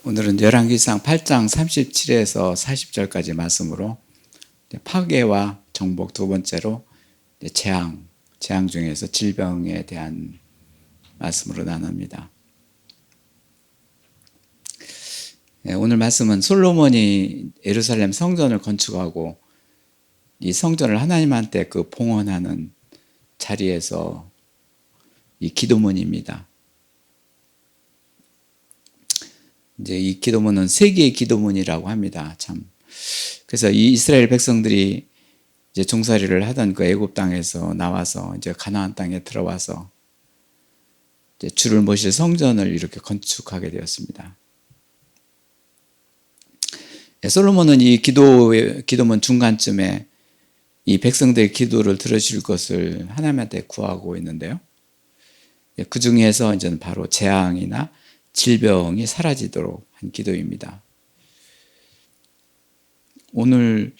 오늘은 열왕기상 8장 37에서 40절까지 말씀으로 파괴와 정복, 두 번째로 재앙 중에서 질병에 대한 말씀으로 나눕니다. 오늘 말씀은 솔로몬이 예루살렘 성전을 건축하고 이 성전을 하나님한테 봉헌하는 자리에서 이 기도문입니다. 이제 이 기도문은 세계의 기도문이라고 합니다. 참. 그래서 이 이스라엘 백성들이 이제 종살이를 하던 그 애굽 땅에서 나와서 이제 가나안 땅에 들어와서 이제 주를 모실 성전을 이렇게 건축하게 되었습니다. 솔로몬은 이 기도문 중간쯤에 이 백성들의 기도를 들으실 것을 하나님한테 구하고 있는데요. 그 중에서 이제는 바로 재앙이나 질병이 사라지도록 한 기도입니다. 오늘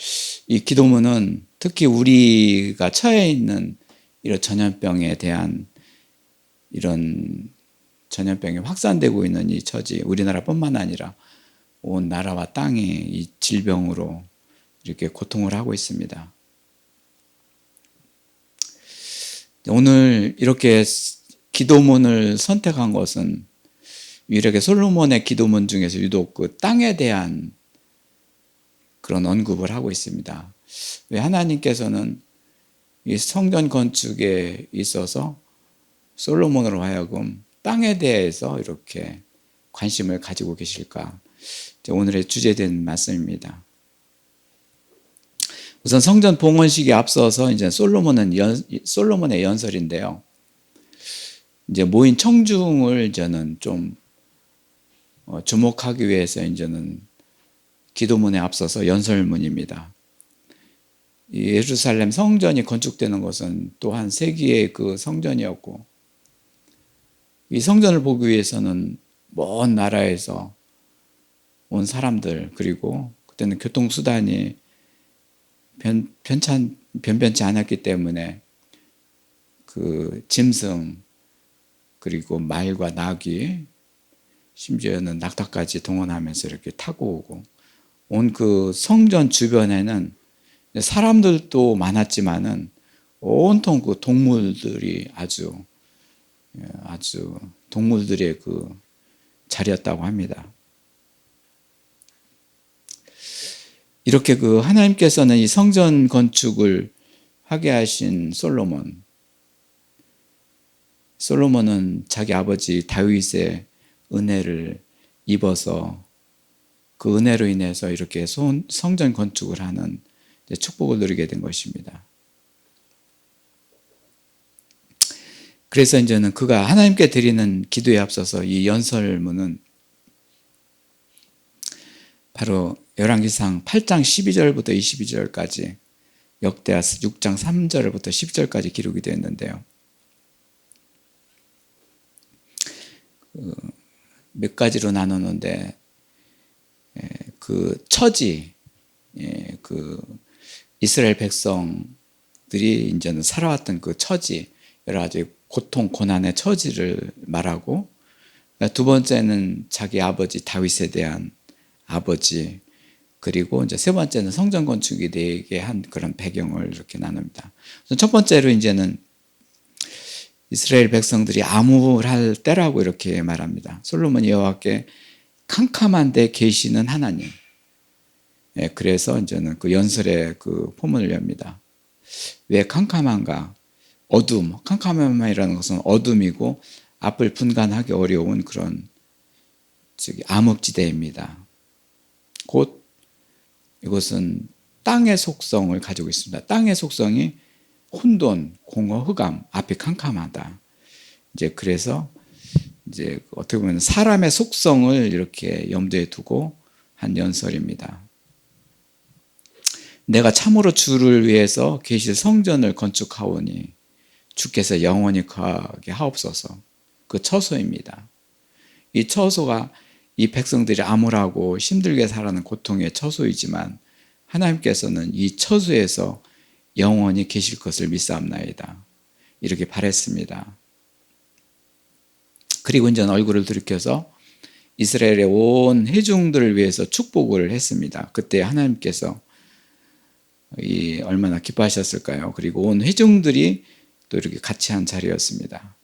이 기도문은 특히 우리가 처해 있는 이런 전염병에 대한 이런 전염병이 확산되고 있는 이 처지, 우리나라뿐만 아니라 온 나라와 땅이 이 질병으로 이렇게 고통을 하고 있습니다. 오늘 이렇게 기도문을 선택한 것은 유일하게 솔로몬의 기도문 중에서 유독 그 땅에 대한 그런 언급을 하고 있습니다. 왜 하나님께서는 이 성전 건축에 있어서 솔로몬으로 하여금 땅에 대해서 이렇게 관심을 가지고 계실까? 오늘의 주제된 말씀입니다. 우선 성전 봉헌식에 앞서서 이제 솔로몬의 연설인데요. 이제 모인 청중을 저는 좀 주목하기 위해서 이제는 기도문에 앞서서 연설문입니다. 예루살렘 성전이 건축되는 것은 또한 세기의 그 성전이었고, 이 성전을 보기 위해서는 먼 나라에서 온 사람들, 그리고 그때는 교통수단이 변변치 않았기 때문에 그 짐승, 그리고 말과 나귀, 심지어는 낙타까지 동원하면서 이렇게 타고 오고, 온 그 성전 주변에는 사람들도 많았지만은 온통 그 동물들이 아주 동물들의 그 자리였다고 합니다. 이렇게 그 하나님께서는 이 성전 건축을 하게 하신 솔로몬은 자기 아버지 다윗의 은혜를 입어서 그 은혜로 인해서 이렇게 성전 건축을 하는 축복을 누리게 된 것입니다. 그래서 이제는 그가 하나님께 드리는 기도에 앞서서 이 연설문은 바로 열왕기상 8장 12절부터 22절까지, 역대하 6장 3절부터 10절까지 기록이 되어 있는데요. 몇 가지로 나누는데, 그 처지, 그 이스라엘 백성들이 이제는 살아왔던 그 처지, 여러 가지 고통, 고난의 처지를 말하고, 두 번째는 자기 아버지 다윗에 대한 아버지, 그리고 이제 세 번째는 성전 건축이 되게 한 그런 배경을 이렇게 나눕니다. 첫 번째로 이제는 이스라엘 백성들이 암울할 때라고 이렇게 말합니다. 솔로몬이 여호와께 캄캄한 데 계시는 하나님. 그래서 이제는 그 연설의 그 포문을 엽니다. 왜 캄캄한가? 어둠. 캄캄함이라는 것은 어둠이고 앞을 분간하기 어려운 그런 암흑지대입니다. 곧 이것은 땅의 속성을 가지고 있습니다. 땅의 속성이 혼돈, 공허, 흑암, 앞이 캄캄하다. 이제 그래서 이제 어떻게 보면 사람의 속성을 이렇게 염두에 두고 한 연설입니다. 내가 참으로 주를 위해서 계실 성전을 건축하오니 주께서 영원히 거하게 하옵소서. 그 처소입니다. 이 처소가 이 백성들이 암울하고 힘들게 살아가는 고통의 처소이지만 하나님께서는 이 처소에서 영원히 계실 것을 믿사옵나이다. 이렇게 바랬습니다. 그리고 이제 얼굴을 들이켜서 이스라엘의 온 회중들을 위해서 축복을 했습니다. 그때 하나님께서 얼마나 기뻐하셨을까요? 그리고 온 회중들이 또 이렇게 같이 한 자리였습니다.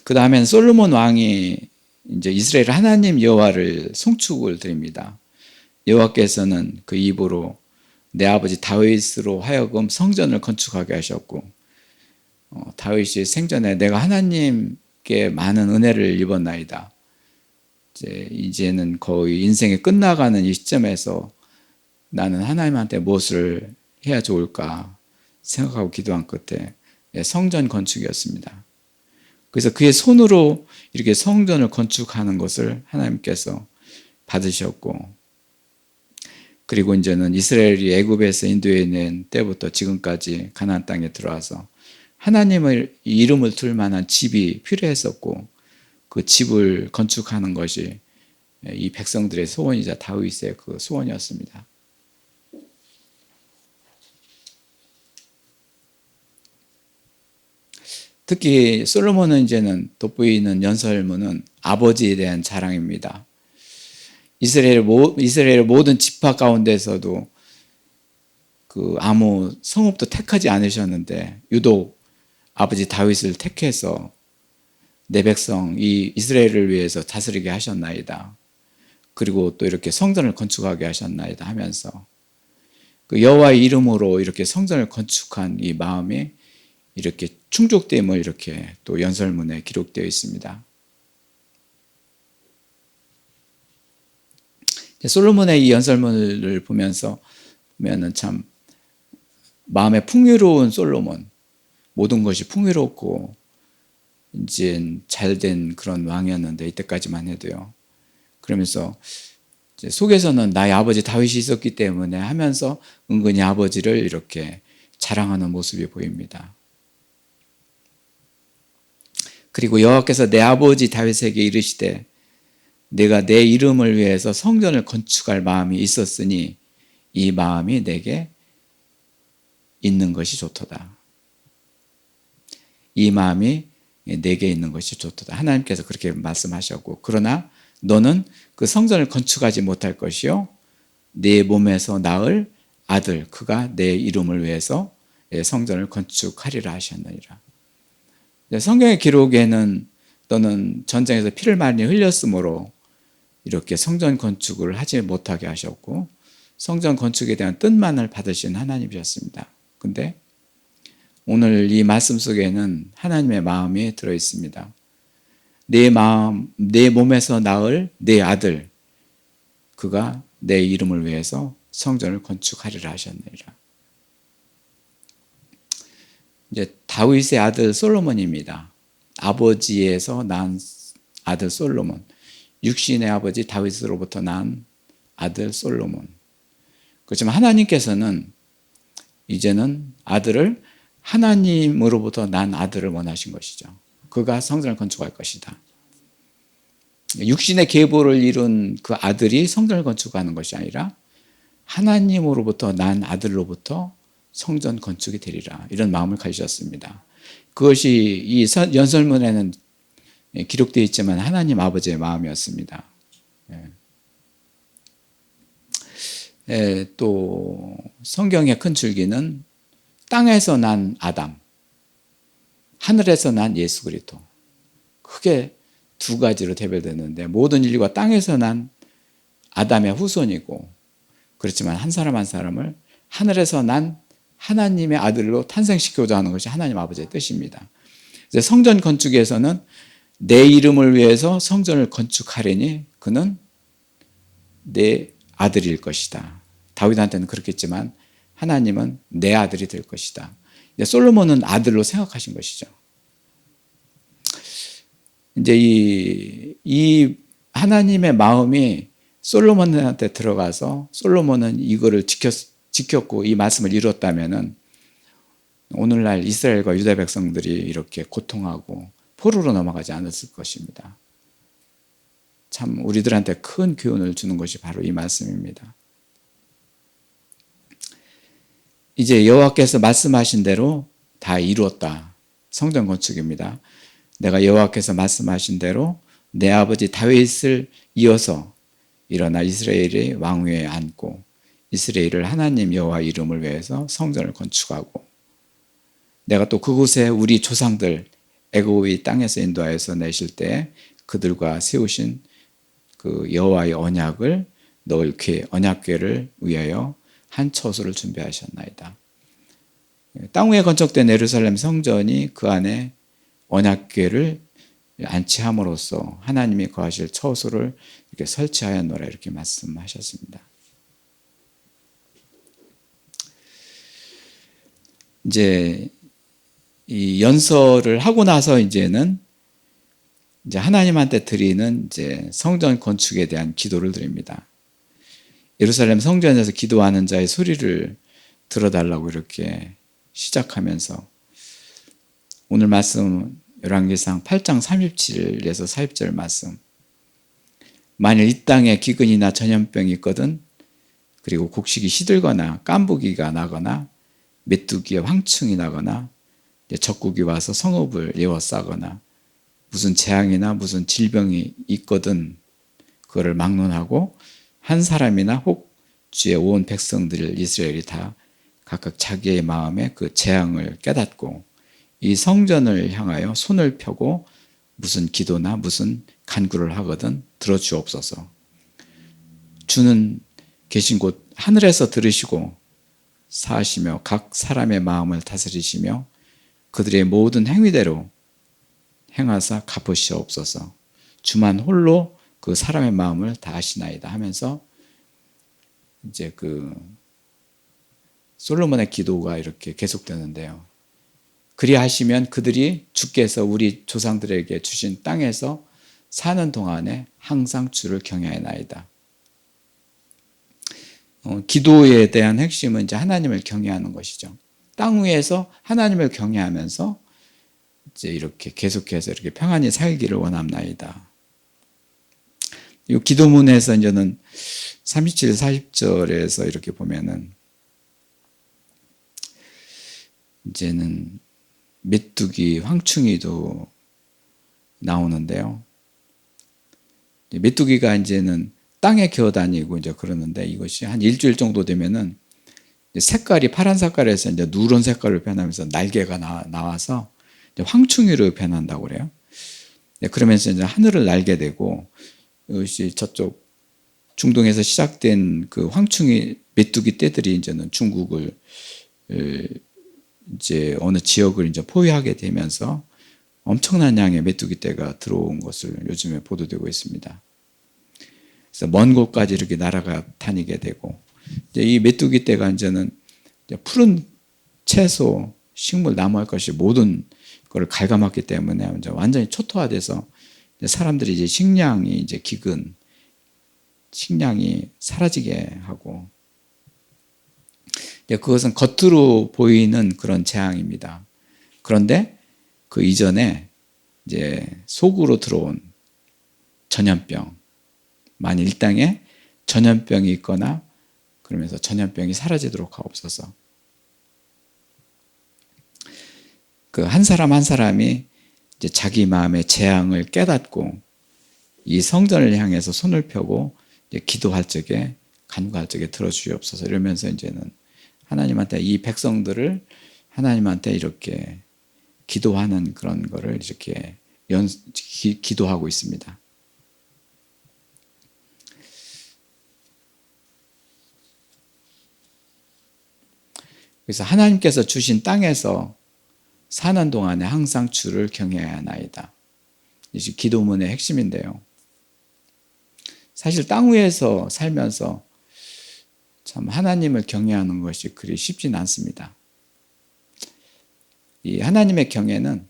그 다음엔 솔로몬 왕이 이제 이스라엘 하나님 여호와를 송축을 드립니다. 여호와께서는 그 입으로 내 아버지 다윗으로 하여금 성전을 건축하게 하셨고, 다윗이 생전에 내가 하나님께 많은 은혜를 입었나이다. 이제는 거의 인생이 끝나가는 이 시점에서 나는 하나님한테 무엇을 해야 좋을까 생각하고 기도한 끝에 성전 건축이었습니다. 그래서 그의 손으로 이렇게 성전을 건축하는 것을 하나님께서 받으셨고, 그리고 이제는 이스라엘이 애굽에서 인도해 낸 때부터 지금까지 가나안 땅에 들어와서 하나님의 이름을 둘 만한 집이 필요했었고, 그 집을 건축하는 것이 이 백성들의 소원이자 다윗의 그 소원이었습니다. 특히 솔로몬은 이제는 돋보이는 연설문은 아버지에 대한 자랑입니다. 이스라엘 모든 지파 가운데서도 그 아무 성읍도 택하지 않으셨는데 유독 아버지 다윗을 택해서 내 백성 이 이스라엘을 위해서 다스리게 하셨나이다. 그리고 또 이렇게 성전을 건축하게 하셨나이다 하면서 그 여호와의 이름으로 이렇게 성전을 건축한 이 마음이 이렇게 충족됨을 이렇게 또 연설문에 기록되어 있습니다. 솔로몬의 이 연설문을 보면은 참 마음에 풍요로운 솔로몬, 모든 것이 풍요롭고 이제 잘된 그런 왕이었는데 이때까지만 해도요. 그러면서 속에서는 나의 아버지 다윗이 있었기 때문에 하면서 은근히 아버지를 이렇게 자랑하는 모습이 보입니다. 그리고 여호와께서 내 아버지 다윗에게 이르시되 내가 내 이름을 위해서 성전을 건축할 마음이 있었으니 이 마음이 내게 있는 것이 좋도다. 이 마음이 내게 있는 것이 좋도다. 하나님께서 그렇게 말씀하셨고, 그러나 너는 그 성전을 건축하지 못할 것이요 내 몸에서 낳을 아들 그가 내 이름을 위해서 성전을 건축하리라 하셨느니라. 성경의 기록에는 너는 전쟁에서 피를 많이 흘렸으므로 이렇게 성전 건축을 하지 못하게 하셨고 성전 건축에 대한 뜻만을 받으신 하나님이셨습니다. 근데 오늘 이 말씀 속에는 하나님의 마음이 들어 있습니다. 내 마음, 내 몸에서 낳을 내 아들 그가 내 이름을 위해서 성전을 건축하리라 하셨느니라. 이제 다윗의 아들 솔로몬입니다. 아버지에서 난 아들 솔로몬, 육신의 아버지 다윗으로부터 난 아들 솔로몬. 그렇지만 하나님께서는 이제는 아들을 하나님으로부터 난 아들을 원하신 것이죠. 그가 성전을 건축할 것이다. 육신의 계보를 이룬 그 아들이 성전을 건축하는 것이 아니라 하나님으로부터 난 아들로부터 성전 건축이 되리라. 이런 마음을 가지셨습니다. 그것이 이 연설문에는 기록되어 있지만 하나님 아버지의 마음이었습니다. 또 성경의 큰 줄기는 땅에서 난 아담, 하늘에서 난 예수 그리스도. 크게 두 가지로 대별되는데 모든 인류가 땅에서 난 아담의 후손이고, 그렇지만 한 사람 한 사람을 하늘에서 난 하나님의 아들로 탄생시키고자 하는 것이 하나님 아버지의 뜻입니다. 성전 건축에서는 내 이름을 위해서 성전을 건축하려니 그는 내 아들일 것이다. 다윗한테는 그렇겠지만 하나님은 내 아들이 될 것이다. 솔로몬은 아들로 생각하신 것이죠. 이제 이 하나님의 마음이 솔로몬한테 들어가서 솔로몬은 이거를 지켰고 이 말씀을 이뤘다면은 오늘날 이스라엘과 유다 백성들이 이렇게 고통하고 포로로 넘어가지 않았을 것입니다. 참 우리들한테 큰 교훈을 주는 것이 바로 이 말씀입니다. 이제 여호와께서 말씀하신 대로 다 이루었다. 성전 건축입니다. 내가 여호와께서 말씀하신 대로 내 아버지 다윗을 이어서 일어나 이스라엘의 왕위에 앉고 이스라엘을 하나님 여호와 이름을 위해서 성전을 건축하고 내가 또 그곳에 우리 조상들 애굽의 땅에서 인도하여서 내실 때 그들과 세우신 그 여호와의 언약을 넣을 언약궤를 위하여 한 처소를 준비하셨나이다. 땅 위에 건축된 예루살렘 성전이 그 안에 언약궤를 안치함으로써 하나님이 거하실 처소를 이렇게 설치하였노라 이렇게 말씀하셨습니다. 이제 이 연설을 하고 나서 이제는 이제 하나님한테 드리는 이제 성전 건축에 대한 기도를 드립니다. 예루살렘 성전에서 기도하는 자의 소리를 들어달라고 이렇게 시작하면서 오늘 말씀 열왕기상 8장 37에서 40절 말씀. 만일 이 땅에 기근이나 전염병이 있거든 그리고 곡식이 시들거나 깐부기가 나거나 메뚜기에 황충이 나거나 적국이 와서 성읍을 에워싸거나 무슨 재앙이나 무슨 질병이 있거든 그거를 막론하고 한 사람이나 혹 주의 온 백성들 이스라엘이 다 각각 자기의 마음에 그 재앙을 깨닫고 이 성전을 향하여 손을 펴고 무슨 기도나 무슨 간구를 하거든 들어주옵소서. 주는 계신 곳 하늘에서 들으시고 사하시며 각 사람의 마음을 다스리시며 그들의 모든 행위대로 행하사 갚으시옵소서. 주만 홀로 그 사람의 마음을 다 아시나이다 하면서 이제 그 솔로몬의 기도가 이렇게 계속되는데요. 그리하시면 그들이 주께서 우리 조상들에게 주신 땅에서 사는 동안에 항상 주를 경외하나이다. 기도에 대한 핵심은 이제 하나님을 경외하는 것이죠. 땅 위에서 하나님을 경외하면서 이제 이렇게 계속해서 이렇게 평안히 살기를 원합나이다. 이 기도문에서 이제는 37, 40절에서 이렇게 보면은 이제는 메뚜기, 황충이도 나오는데요. 메뚜기가 이제는 땅에 기어다니고 이제 그러는데 이것이 한 일주일 정도 되면은 색깔이 파란 색깔에서 이제 누런 색깔로 변하면서 날개가 나와서 황충이로 변한다고 그래요. 그러면서 이제 하늘을 날게 되고 이것이 저쪽 중동에서 시작된 그 황충이 메뚜기 떼들이 이제는 중국을 이제 어느 지역을 이제 포위하게 되면서 엄청난 양의 메뚜기 떼가 들어온 것을 요즘에 보도되고 있습니다. 그래서 먼 곳까지 이렇게 날아가 다니게 되고 이제 이 메뚜기 떼가 이제는 푸른 채소, 식물, 나무 할 것이 모든 걸 갉아먹기 때문에 이제 완전히 초토화돼서 사람들이 이제 식량이 이제 기근, 식량이 사라지게 하고 그것은 겉으로 보이는 그런 재앙입니다. 그런데 그 이전에 이제 속으로 들어온 전염병, 만일 이 땅에 전염병이 있거나 그러면서 전염병이 사라지도록 하옵소서. 그 한 사람 한 사람이 이제 자기 마음의 재앙을 깨닫고 이 성전을 향해서 손을 펴고 이제 기도할 적에 간구할 적에 들어주옵소서 이러면서 이제는 하나님한테 이 백성들을 하나님한테 이렇게 기도하는 그런 거를 이렇게 기도하고 있습니다. 그래서 하나님께서 주신 땅에서 사는 동안에 항상 주를 경외해야 하나이다. 이것이 기도문의 핵심인데요. 사실 땅 위에서 살면서 참 하나님을 경외하는 것이 그리 쉽지는 않습니다. 이 하나님의 경외는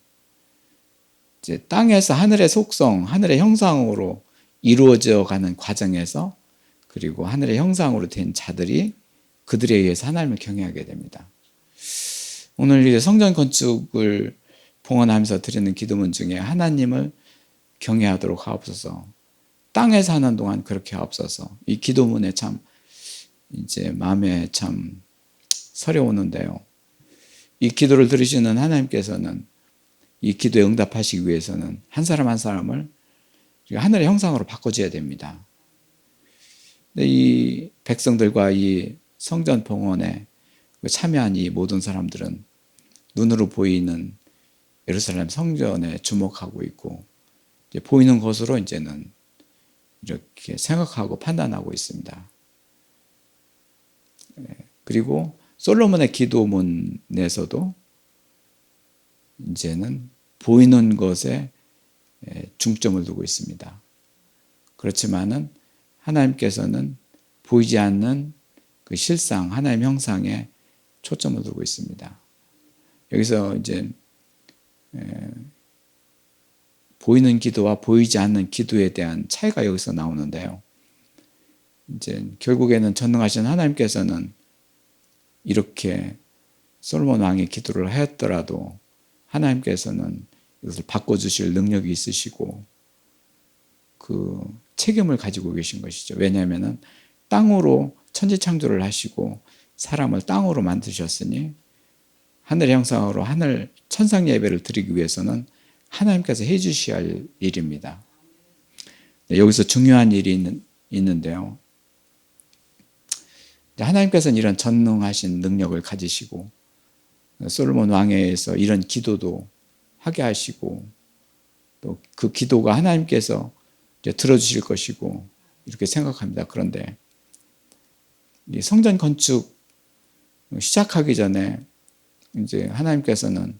이제 땅에서 하늘의 속성, 하늘의 형상으로 이루어져 가는 과정에서 그리고 하늘의 형상으로 된 자들이 그들에 의해서 하나님을 경외하게 됩니다. 오늘 이제 성전 건축을 봉헌하면서 드리는 기도문 중에 하나님을 경외하도록 하옵소서. 땅에 사는 동안 그렇게 하옵소서. 이 기도문에 참 이제 마음에 참 서려오는데요. 이 기도를 들으시는 하나님께서는 이 기도에 응답하시기 위해서는 한 사람 한 사람을 하늘의 형상으로 바꿔줘야 됩니다. 근데 이 백성들과 이 성전 봉헌에 참여한 이 모든 사람들은 눈으로 보이는 예루살렘 성전에 주목하고 있고, 이제 보이는 것으로 이제는 이렇게 생각하고 판단하고 있습니다. 그리고 솔로몬의 기도문에서도 이제는 보이는 것에 중점을 두고 있습니다. 그렇지만은 하나님께서는 보이지 않는 그 실상, 하나님 형상에 초점을 두고 있습니다. 여기서 이제 보이는 기도와 보이지 않는 기도에 대한 차이가 여기서 나오는데요. 이제 결국에는 전능하신 하나님께서는 이렇게 솔로몬 왕이 기도를 하였더라도 하나님께서는 이것을 바꿔주실 능력이 있으시고 그 책임을 가지고 계신 것이죠. 왜냐하면 땅으로 천지창조를 하시고 사람을 땅으로 만드셨으니 하늘의 형상으로 하늘 천상 예배를 드리기 위해서는 하나님께서 해주셔야 할 일입니다. 여기서 중요한 일이 있는데요. 하나님께서는 이런 전능하신 능력을 가지시고 솔로몬 왕에서 이런 기도도 하게 하시고 또 그 기도가 하나님께서 이제 들어주실 것이고 이렇게 생각합니다. 그런데 이 성전 건축 시작하기 전에 이제 하나님께서는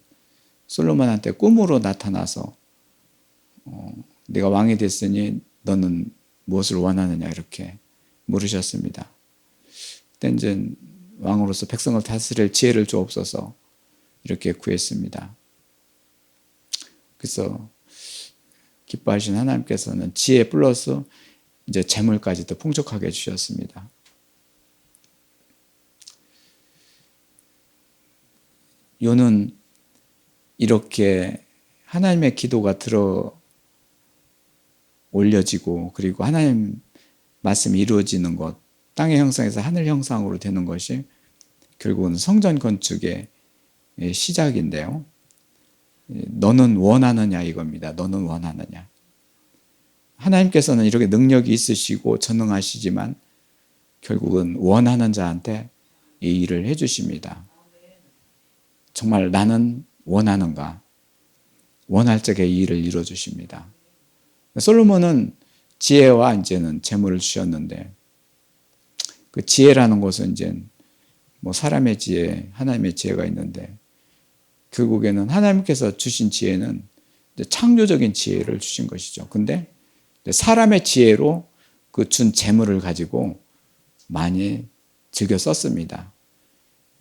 솔로몬한테 꿈으로 나타나서 내가 왕이 됐으니 너는 무엇을 원하느냐 이렇게 물으셨습니다. 그때 이제 왕으로서 백성을 다스릴 지혜를 주옵소서 이렇게 구했습니다. 그래서 기뻐하신 하나님께서는 지혜 플러스 이제 재물까지도 풍족하게 주셨습니다. 요는 이렇게 하나님의 기도가 들어 올려지고 그리고 하나님 말씀이 이루어지는 것, 땅의 형상에서 하늘 형상으로 되는 것이 결국은 성전 건축의 시작인데요. 너는 원하느냐 이겁니다. 너는 원하느냐. 하나님께서는 이렇게 능력이 있으시고 전능하시지만 결국은 원하는 자한테 이 일을 해주십니다. 정말 나는 원하는가? 원할 적에 이 일을 이루어주십니다. 솔로몬은 지혜와 이제는 재물을 주셨는데 그 지혜라는 것은 이제 뭐 사람의 지혜, 하나님의 지혜가 있는데 결국에는 하나님께서 주신 지혜는 창조적인 지혜를 주신 것이죠. 근데 사람의 지혜로 그 준 재물을 가지고 많이 즐겨 썼습니다.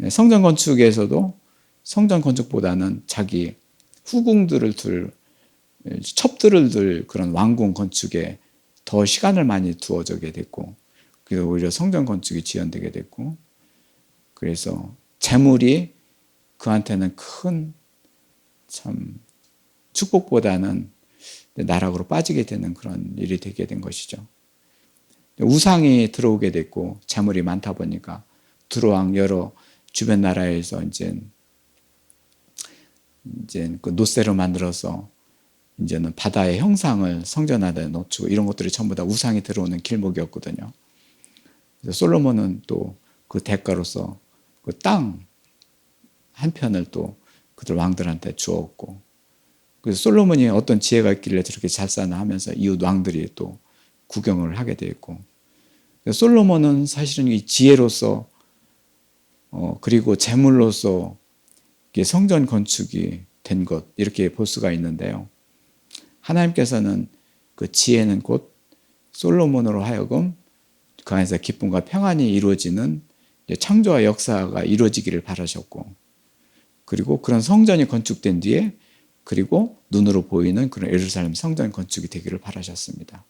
성전 건축에서도 성전 건축보다는 자기 후궁들을 둘, 첩들을 둘 그런 왕궁 건축에 더 시간을 많이 두어지게 됐고, 그래서 오히려 성전 건축이 지연되게 됐고, 그래서 재물이 그한테는 큰 참 축복보다는 나락으로 빠지게 되는 그런 일이 되게 된 것이죠. 우상이 들어오게 됐고 재물이 많다 보니까 두로왕 여러 주변 나라에서 이제 그 노새로 만들어서 이제는 바다의 형상을 성전 안에 놓치고 이런 것들이 전부 다 우상이 들어오는 길목이었거든요. 그래서 솔로몬은 또 그 대가로서 그 땅 한 편을 또 그들 왕들한테 주었고, 그래서 솔로몬이 어떤 지혜가 있길래 저렇게 잘 사나 하면서 이웃 왕들이 또 구경을 하게 되었고, 솔로몬은 사실은 이 지혜로서 그리고 재물로서 성전 건축이 된 것 이렇게 볼 수가 있는데요. 하나님께서는 그 지혜는 곧 솔로몬으로 하여금 그 안에서 기쁨과 평안이 이루어지는 창조와 역사가 이루어지기를 바라셨고, 그리고 그런 성전이 건축된 뒤에 그리고 눈으로 보이는 그런 예루살렘 성전 건축이 되기를 바라셨습니다.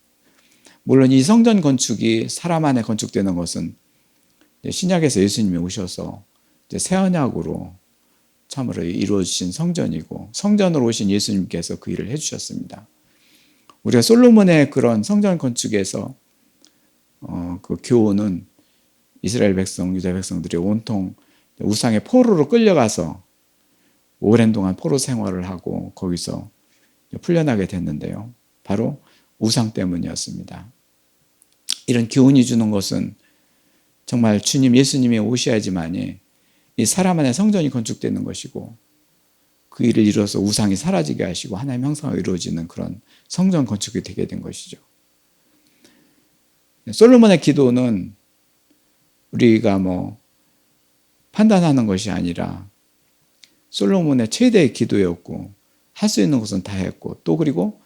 물론 이 성전 건축이 사람 안에 건축되는 것은 신약에서 예수님이 오셔서 새 언약으로 참으로 이루어지신 성전이고 성전으로 오신 예수님께서 그 일을 해주셨습니다. 우리가 솔로몬의 그런 성전 건축에서 그 교훈은 이스라엘 백성, 유다 백성들이 온통 우상의 포로로 끌려가서 오랜 동안 포로 생활을 하고 거기서 풀려나게 됐는데요. 바로 우상 때문이었습니다. 이런 교훈이 주는 것은 정말 주님 예수님이 오셔야지만이 이 사람 안에 성전이 건축되는 것이고 그 일을 이루어서 우상이 사라지게 하시고 하나님의 형상으로 이루어지는 그런 성전 건축이 되게 된 것이죠. 솔로몬의 기도는 우리가 판단하는 것이 아니라 솔로몬의 최대의 기도였고 할 수 있는 것은 다 했고 또 그리고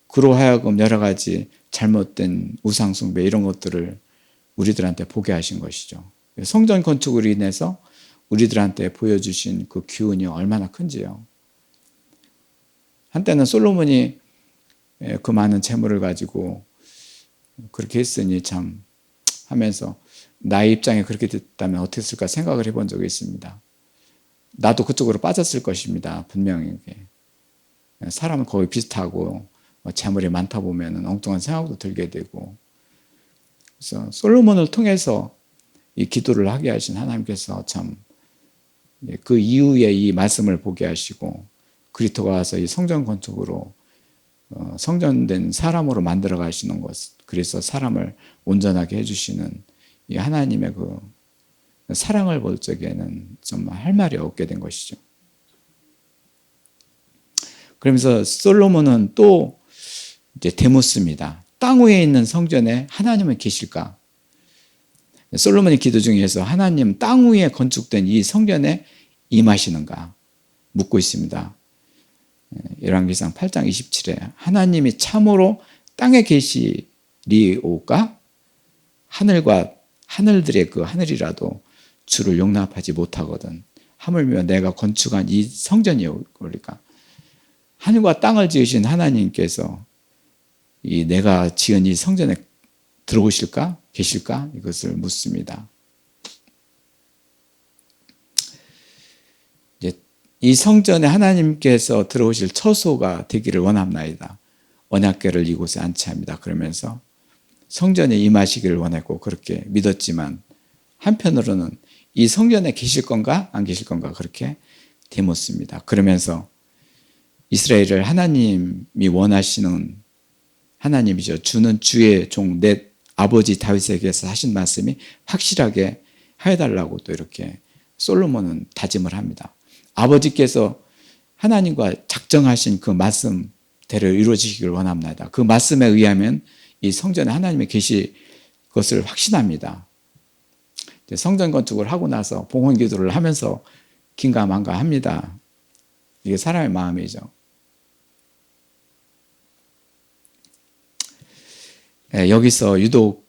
그로 하여금 여러 가지 잘못된 우상 숭배 이런 것들을 우리들한테 보게 하신 것이죠. 성전 건축으로 인해서 우리들한테 보여주신 그 기운이 얼마나 큰지요. 한때는 솔로몬이 그 많은 재물을 가지고 그렇게 했으니 참 하면서 나의 입장에 그렇게 됐다면 어떻게 했을까 생각을 해본 적이 있습니다. 나도 그쪽으로 빠졌을 것입니다. 분명히. 사람은 거의 비슷하고 재물이 많다 보면 엉뚱한 생각도 들게 되고 그래서 솔로몬을 통해서 이 기도를 하게 하신 하나님께서 참 그 이후에 이 말씀을 보게 하시고 그리스도가 와서 이 성전 건축으로 성전된 사람으로 만들어 가시는 것 그래서 사람을 온전하게 해주시는 이 하나님의 그 사랑을 볼 적에는 정말 할 말이 없게 된 것이죠. 그러면서 솔로몬은 또 이제 되묻습니다. 땅 위에 있는 성전에 하나님은 계실까? 솔로몬의 기도 중에서 하나님 땅 위에 건축된 이 성전에 임하시는가 묻고 있습니다. 열왕기상 8장 27에 하나님이 참으로 땅에 계시리오까? 하늘과 하늘들의 그 하늘이라도 주를 용납하지 못하거든. 하물며 내가 건축한 이 성전이오리까? 하늘과 땅을 지으신 하나님께서 이 내가 지은 이 성전에 들어오실까? 계실까? 이것을 묻습니다. 이제 이 성전에 하나님께서 들어오실 처소가 되기를 원합나이다. 언약궤를 이곳에 안치합니다. 그러면서 성전에 임하시기를 원했고 그렇게 믿었지만 한편으로는 이 성전에 계실 건가 안 계실 건가 그렇게 되묻습니다. 그러면서 이스라엘을 하나님이 원하시는 하나님이죠. 주는 주의 종 내 아버지 다윗에게서 하신 말씀이 확실하게 해달라고 또 이렇게 솔로몬은 다짐을 합니다. 아버지께서 하나님과 작정하신 그 말씀대로 이루어지시기를 원합니다. 그 말씀에 의하면 이 성전에 하나님이 계실 것을 확신합니다. 성전 건축을 하고 나서 봉헌 기도를 하면서 긴가만가합니다. 이게 사람의 마음이죠. 여기서 유독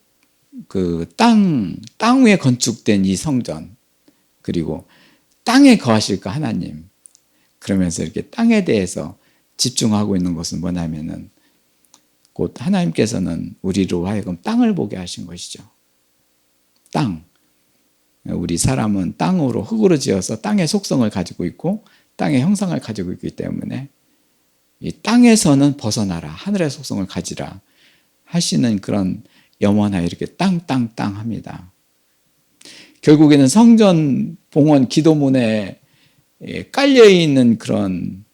그 땅 위에 건축된 이 성전 그리고 땅에 거하실까 하나님 그러면서 이렇게 땅에 대해서 집중하고 있는 것은 뭐냐면은 곧 하나님께서는 우리로 하여금 땅을 보게 하신 것이죠. 땅. 우리 사람은 땅으로 흙으로 지어서 땅의 속성을 가지고 있고 땅의 형상을 가지고 있기 때문에 이 땅에서는 벗어나라 하늘의 속성을 가지라 하시는 그런 염원하에 이렇게 땅 합니다. 결국에는 성전 봉헌 기도문에 깔려있는 그런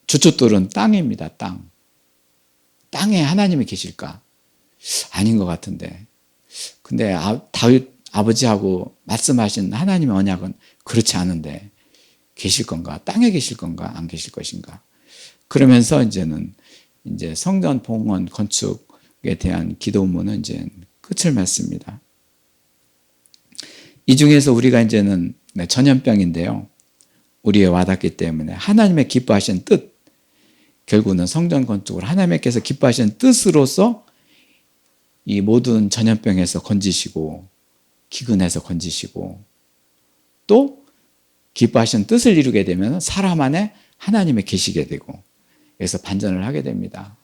주춧돌은 땅입니다. 땅에 하나님이 계실까? 아닌 것 같은데 근데 다윗 아버지하고 말씀하신 하나님의 언약은 그렇지 않은데 계실 건가? 땅에 계실 건가? 안 계실 것인가? 그러면서 이제 성전 봉헌 건축에 대한 기도문은 이제 끝을 맺습니다. 이 중에서 우리가 이제는 전염병인데요. 우리에 와닿기 때문에 하나님의 기뻐하신 뜻, 결국은 성전 건축을 하나님께서 기뻐하신 뜻으로서 이 모든 전염병에서 건지시고 기근에서 건지시고 또 기뻐하신 뜻을 이루게 되면 사람 안에 하나님이 계시게 되고 그래서 반전을 하게 됩니다.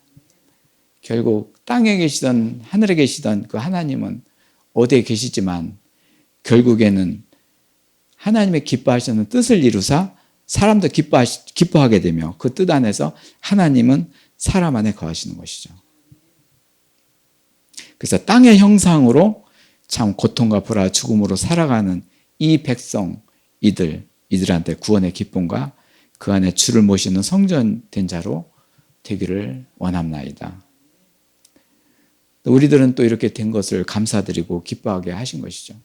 결국 땅에 계시던 하늘에 계시던 그 하나님은 어디에 계시지만 결국에는 하나님의 기뻐하시는 뜻을 이루사 사람도 기뻐하게 되며 그 뜻 안에서 하나님은 사람 안에 거하시는 것이죠. 그래서 땅의 형상으로 참 고통과 불화, 죽음으로 살아가는 이 백성, 이들 이들한테 구원의 기쁨과 그 안에 주를 모시는 성전된 자로 되기를 원합나이다. 우리들은 또 이렇게 된 것을 감사드리고 기뻐하게 하신 것이죠.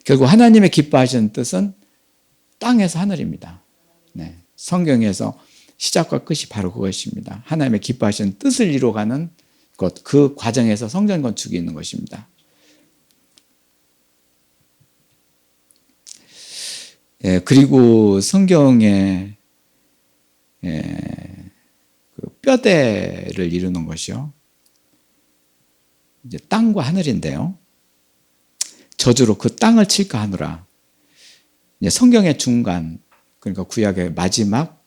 결국 하나님의 기뻐하시는 뜻은 땅에서 하늘입니다. 네. 성경에서 시작과 끝이 바로 그것입니다. 하나님의 기뻐하시는 뜻을 이루어가는 것, 그 과정에서 성전 건축이 있는 것입니다. 예, 그리고 성경에 그 뼈대를 이루는 것이요. 이제 땅과 하늘인데요. 저주로 그 땅을 칠까 하노라. 이제 성경의 중간, 그러니까 구약의 마지막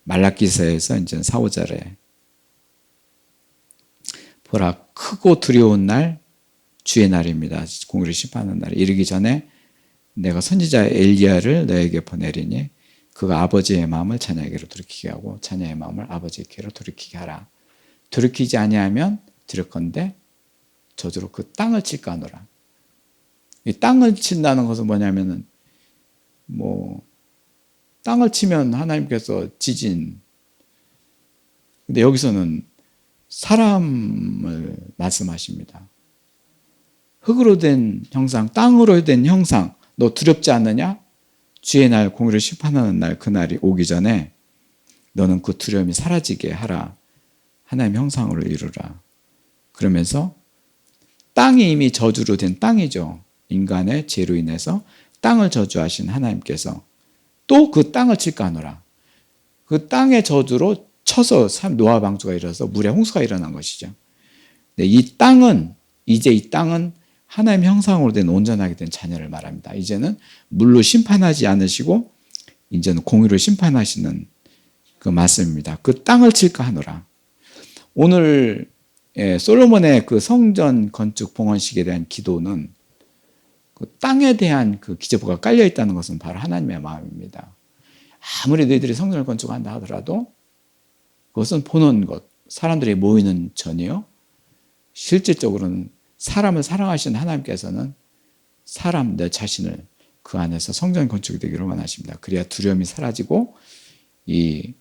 말라기서에서 이제 4, 5절에 보라 크고 두려운 날 주의 날입니다. 공의를 심판하는 날에 이르기 전에 내가 선지자 엘리야를 너에게 보내리니 그가 아버지의 마음을 자녀에게로 돌이키게 하고 자녀의 마음을 아버지에게로 돌이키게 하라. 돌이키지 아니하면 들을건대 저주로 그 땅을 칠까 하노라. 이 땅을 친다는 것은 뭐냐면은 땅을 치면 하나님께서 지진. 근데 여기서는 사람을 말씀하십니다. 흙으로 된 형상, 땅으로 된 형상, 너 두렵지 않느냐? 주의 날, 공의를 심판하는 날, 그날이 오기 전에 너는 그 두려움이 사라지게 하라. 하나님의 형상으로 이루라. 그러면서 땅이 이미 저주로 된 땅이죠. 인간의 죄로 인해서 땅을 저주하신 하나님께서 또 그 땅을 칠까 하노라. 그 땅의 저주로 쳐서 노아 방주가 일어서 물에 홍수가 일어난 것이죠. 이 땅은 이제 이 땅은 하나님의 형상으로 된 온전하게 된 자녀를 말합니다. 이제는 물로 심판하지 않으시고 이제는 공의로 심판하시는 그 말씀입니다. 그 땅을 칠까 하노라. 오늘 솔로몬의 그 성전 건축 봉헌식에 대한 기도는 그 땅에 대한 그 기저부가 깔려 있다는 것은 바로 하나님의 마음입니다. 아무리 너희들이 성전을 건축한다 하더라도 그것은 보는 것, 사람들이 모이는 전이요. 실질적으로는 사람을 사랑하시는 하나님께서는 사람 내 자신을 그 안에서 성전 건축이 되기를 원하십니다. 그래야 두려움이 사라지고 이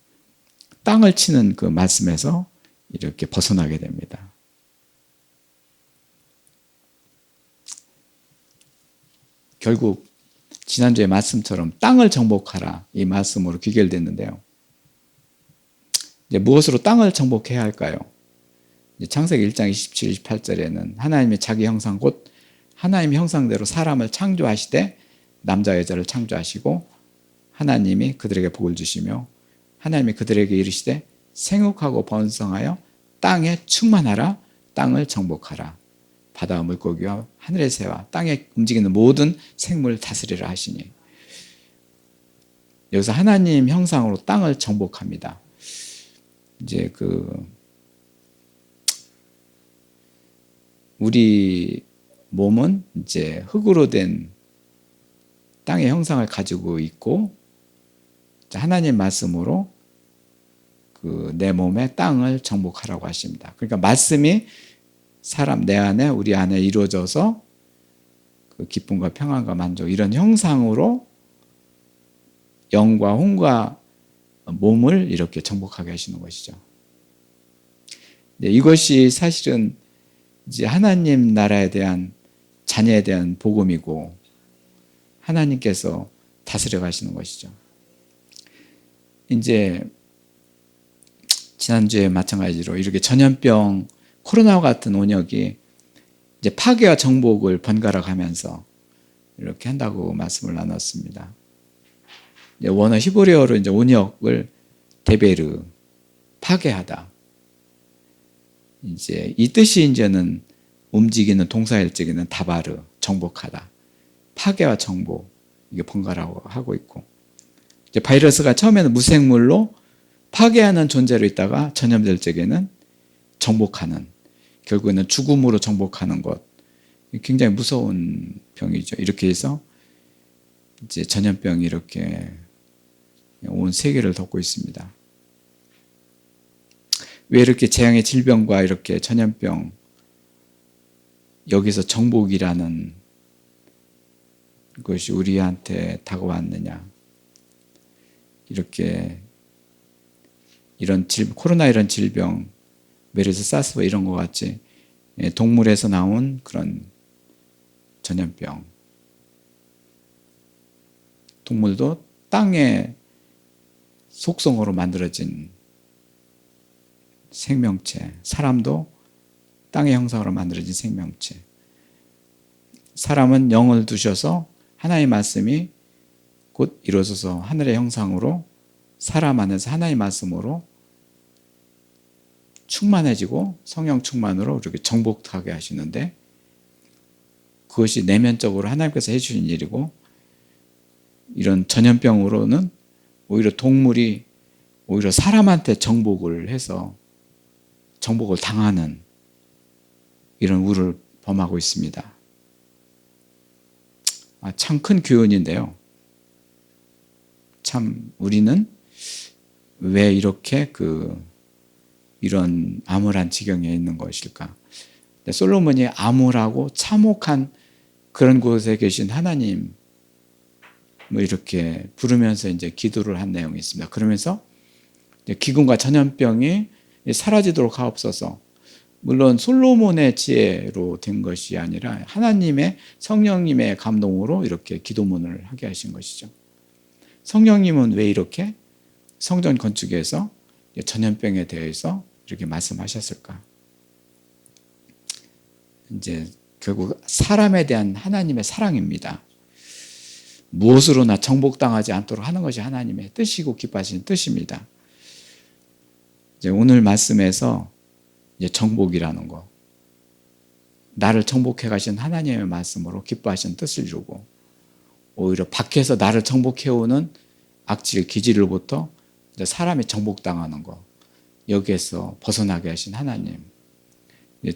땅을 치는 그 말씀에서 이렇게 벗어나게 됩니다. 결국 지난주의 말씀처럼 땅을 정복하라 이 말씀으로 귀결됐는데요. 이제 무엇으로 땅을 정복해야 할까요? 창세기 1장 27, 28절에는 하나님의 자기 형상 곧 하나님의 형상대로 사람을 창조하시되 남자 여자를 창조하시고 하나님이 그들에게 복을 주시며 하나님이 그들에게 이르시되 생육하고 번성하여 땅에 충만하라. 땅을 정복하라. 바다와 물고기와 하늘의 새와 땅에 움직이는 모든 생물을 다스리라 하시니 여기서 하나님 형상으로 땅을 정복합니다. 이제 우리 몸은 이제 흙으로 된 땅의 형상을 가지고 있고 하나님 말씀으로 내 몸의 땅을 정복하라고 하십니다. 그러니까 말씀이 사람 내 안에 우리 안에 이루어져서 그 기쁨과 평안과 만족 이런 형상으로 영과 혼과 몸을 이렇게 정복하게 하시는 것이죠. 이것이 사실은 이제 하나님 나라에 대한 자녀에 대한 복음이고 하나님께서 다스려 가시는 것이죠. 이제 지난주에 마찬가지로 이렇게 전염병 코로나와 같은 온역이 이제 파괴와 정복을 번갈아 가면서 이렇게 한다고 말씀을 나눴습니다. 원어 히브리어로 이제 온역을 데베르 파괴하다. 이제 이 뜻이 이제는 움직이는 동사일적에는 다바르 정복하다. 파괴와 정복 이게 번갈아 하고 있고 이제 바이러스가 처음에는 무생물로 파괴하는 존재로 있다가 전염될 적에는 정복하는 결국에는 죽음으로 정복하는 것 굉장히 무서운 병이죠. 이렇게 해서 이제 전염병이 이렇게 온 세계를 덮고 있습니다. 왜 이렇게 재앙의 질병과 이렇게 전염병 여기서 정복이라는 것이 우리한테 다가왔느냐. 이렇게 코로나 이런 질병, 메르스, 사스 이런 것 같이 동물에서 나온 그런 전염병. 동물도 땅의 속성으로 만들어진 생명체, 사람도 땅의 형상으로 만들어진 생명체. 사람은 영을 두셔서 하나님의 말씀이 곧 이루어져서 하늘의 형상으로 사람 안에서 하나님의 말씀으로 충만해지고 성령 충만으로 이렇게 정복하게 하시는데, 그것이 내면적으로 하나님께서 해주신 일이고, 이런 전염병으로는 오히려 동물이 오히려 사람한테 정복을 해서 정복을 당하는 이런 우를 범하고 있습니다. 참 큰 교훈인데요. 참 우리는 왜 이렇게 이런 암울한 지경에 있는 것일까? 솔로몬이 암울하고 참혹한 그런 곳에 계신 하나님 이렇게 부르면서 이제 기도를 한 내용이 있습니다. 그러면서 기근과 전염병이 사라지도록 하옵소서. 물론 솔로몬의 지혜로 된 것이 아니라 하나님의 성령님의 감동으로 이렇게 기도문을 하게 하신 것이죠. 성령님은 왜 이렇게 성전 건축에서 전염병에 대해서 이렇게 말씀하셨을까? 이제 결국 사람에 대한 하나님의 사랑입니다. 무엇으로나 정복당하지 않도록 하는 것이 하나님의 뜻이고 기뻐하시는 뜻입니다. 이제 오늘 말씀에서 이제 정복이라는 거, 나를 정복해 가신 하나님의 말씀으로 기뻐하시는 뜻을 이루고, 오히려 밖에서 나를 정복해 오는 악질 기질로부터 이제 사람이 정복당하는 거, 여기에서 벗어나게 하신 하나님,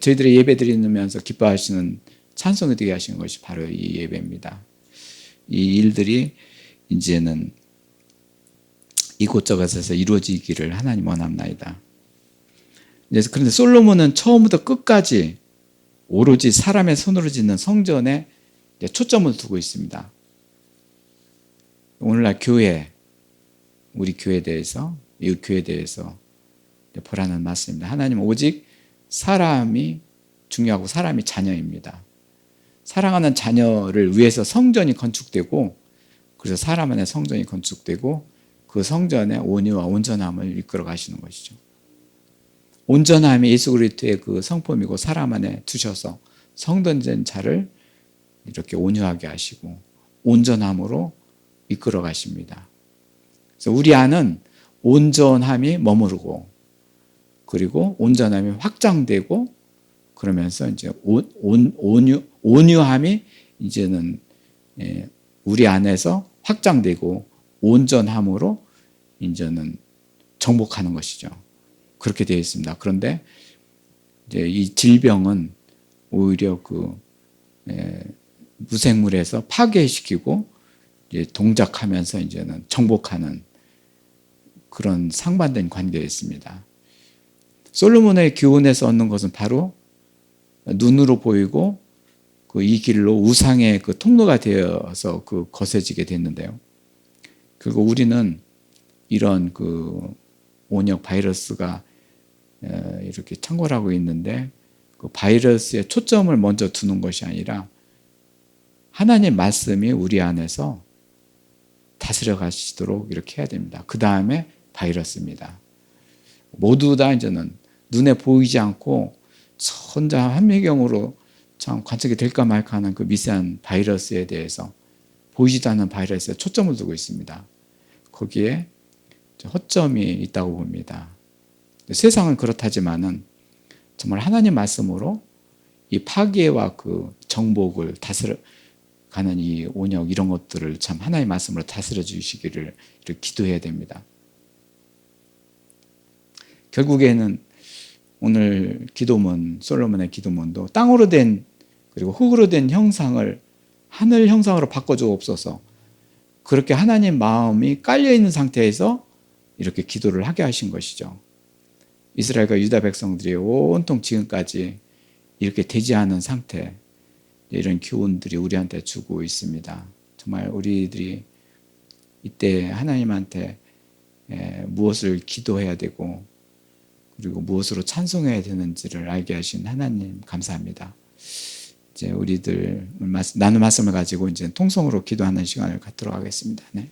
저희들이 예배 드리면서 기뻐하시는 찬송이 되게 하신 것이 바로 이 예배입니다. 이 일들이 이제는 이곳저곳에서 이루어지기를 하나님 원합나이다. 그런데 솔로몬은 처음부터 끝까지 오로지 사람의 손으로 짓는 성전에 초점을 두고 있습니다. 오늘날 교회, 우리 교회에 대해서, 이웃 교회에 대해서 보라는 말씀입니다. 하나님은 오직 사람이 중요하고 사람이 자녀입니다. 사랑하는 자녀를 위해서 성전이 건축되고, 그래서 사람 안에 성전이 건축되고 그 성전에 온유와 온전함을 이끌어 가시는 것이죠. 온전함이 예수 그리스도의 그 성품이고 사람 안에 두셔서 성전된 자를 이렇게 온유하게 하시고 온전함으로 이끌어 가십니다. 그래서 우리 안은 온전함이 머무르고, 그리고 온전함이 확장되고, 그러면서 이제 온유함이 이제는 우리 안에서 확장되고 온전함으로 이제는 정복하는 것이죠. 그렇게 되어 있습니다. 그런데 이제 이 질병은 오히려 무생물에서 파괴시키고 이제 동작하면서 이제는 정복하는 그런 상반된 관계에 있습니다. 솔로몬의 교훈에서 얻는 것은 바로 눈으로 보이고 이 길로 우상의 통로가 되어서 거세지게 됐는데요. 그리고 우리는 이런 온역 바이러스가 이렇게 창궐하고 있는데 그 바이러스의 초점을 먼저 두는 것이 아니라 하나님 말씀이 우리 안에서 다스려 가시도록 이렇게 해야 됩니다. 그 다음에 바이러스입니다. 모두 다 이제는 눈에 보이지 않고 천자 한미경으로 참 관측이 될까 말까 하는 그 미세한 바이러스에 대해서, 보이지도 않는 바이러스에 초점을 두고 있습니다. 거기에 허점이 있다고 봅니다. 세상은 그렇다지만은 정말 하나님 말씀으로 이 파괴와 정복을 다스려가는 이 온역 이런 것들을 참 하나님 말씀으로 다스려 주시기를 이렇게 기도해야 됩니다. 결국에는 오늘 기도문, 솔로몬의 기도문도 땅으로 된 그리고 흙으로 된 형상을 하늘 형상으로 바꿔주옵소서, 그렇게 하나님 마음이 깔려있는 상태에서 이렇게 기도를 하게 하신 것이죠. 이스라엘과 유다 백성들이 온통 지금까지 이렇게 되지 않은 상태, 이런 교훈들이 우리한테 주고 있습니다. 정말 우리들이 이때 하나님한테 무엇을 기도해야 되고 그리고 무엇으로 찬송해야 되는지를 알게 하신 하나님 감사합니다. 이제 우리들 나눈 말씀을 가지고 이제 통성으로 기도하는 시간을 갖도록 하겠습니다. 네.